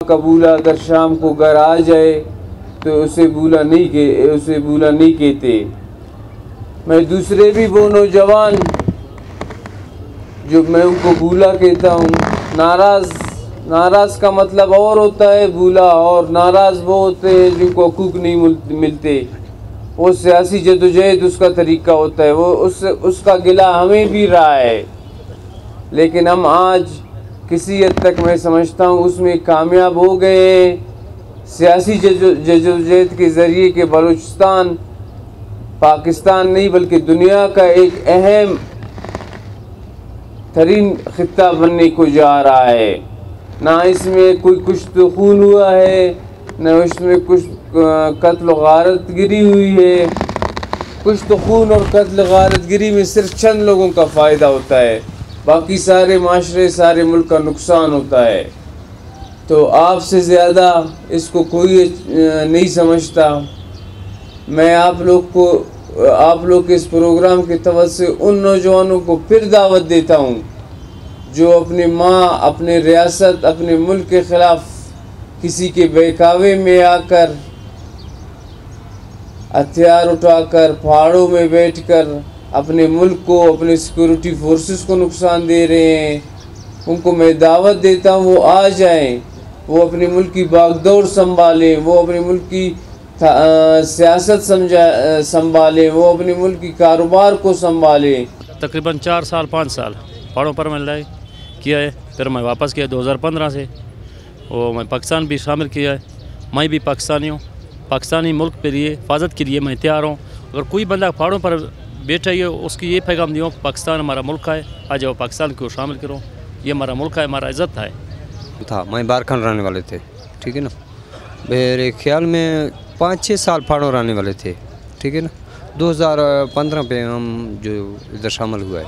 का बूला अगर शाम को घर आ जाए तो उसे बूला नहीं कहते। मैं दूसरे भी वो नौजवान जो मैं उनको बूला कहता हूँ। नाराज़ का मतलब और होता है बूला, और नाराज़ वो होते हैं जिनको हकूक़ नहीं मिलते। वो सियासी जदोजहद उसका तरीका होता है, वो उसका गिला हमें भी रहा है, लेकिन हम आज किसी हद तक मैं समझता हूँ उसमें कामयाब हो गए हैं। सियासी जदोजहद के ज़रिए कि बलूचिस्तान पाकिस्तान नहीं बल्कि दुनिया का एक अहम तरीन ख़ित्ता बनने को जा रहा है। ना इसमें कोई कुछ तो खून हुआ है, न इसमें कुछ कत्ल गारत गिरी हुई है। कुछ तो खून और कत्ल गारत गिरी में सिर्फ चंद लोगों का फ़ायदा होता है, बाकी सारे माशरे सारे मुल्क का नुकसान होता है। तो आपसे ज़्यादा इसको कोई नहीं समझता। मैं आप लोग के इस प्रोग्राम के तवज्जो से उन नौजवानों को फिर दावत देता हूँ जो अपनी माँ, अपने रियासत, अपने मुल्क के ख़िलाफ़ किसी के बहकावे में आकर हथियार उठाकर पहाड़ों में बैठकर अपने मुल्क को, अपने सिक्योरिटी फोर्सेस को नुकसान दे रहे हैं। उनको मैं दावत देता हूँ वो आ जाएं, वो अपने मुल्क की बागडोर संभालें, वो अपने मुल्क की सियासत संभालें, वो अपने मुल्क की कारोबार को संभालें। तकरीबन 4 साल 5 साल पहाड़ों पर मैं किया है, फिर मैं वापस किया 2015 से। और मैं पाकिस्तान भी शामिल किया है। मैं भी पाकिस्तानी हूँ, पाकिस्तानी मुल्क के लिए हिफाजत के लिए मैं तैयार हूँ। अगर कोई बंदा पहाड़ों पर बैठा ही उसकी ये पैगाम दियो पाकिस्तान हमारा मुल्क है, आ जाओ पाकिस्तान को शामिल करो, ये हमारा मुल्क है, हमारा इज़्ज़त है। मैं बारखान रहने वाले थे, ठीक है ना। मेरे ख्याल में 5-6 साल पहाड़ों रहने वाले थे, ठीक है ना। 2015 पे हम जो इधर शामिल हुआ है।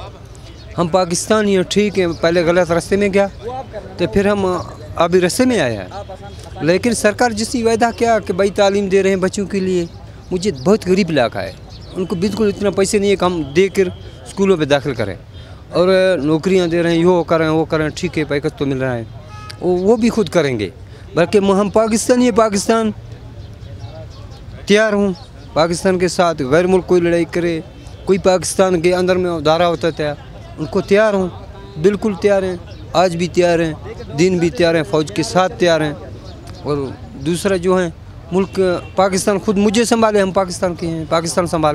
हम पाकिस्तानी हैं, ठीक है। पहले गलत रास्ते में गया तो फिर हम अभी रास्ते में आए हैं। लेकिन सरकार जिसकी वायदा क्या कि भाई तालीम दे रहे हैं बच्चों के लिए, मुझे बहुत गरीब इलाका है, उनको बिल्कुल इतना पैसे नहीं है कि हम देकर स्कूलों पे दाखिल करें। और नौकरियां दे रहे हैं, यो करें वो करें, ठीक है, पैकेज तो मिल रहा है, वो भी खुद करेंगे। बल्कि हम पाकिस्तानी है, पाकिस्तान तैयार हूँ। पाकिस्तान के साथ गैर मुल्क कोई लड़ाई करे, कोई पाकिस्तान के अंदर में धारा होता था, उनको तैयार हूँ, बिल्कुल तैयार हैं। आज भी तैयार हैं, दिन भी तैयार हैं, फ़ौज के साथ तैयार हैं। और दूसरा जो है मुल्क पाकिस्तान खुद मुझे संभाले, हम पाकिस्तान के हैं, पाकिस्तान संभाले।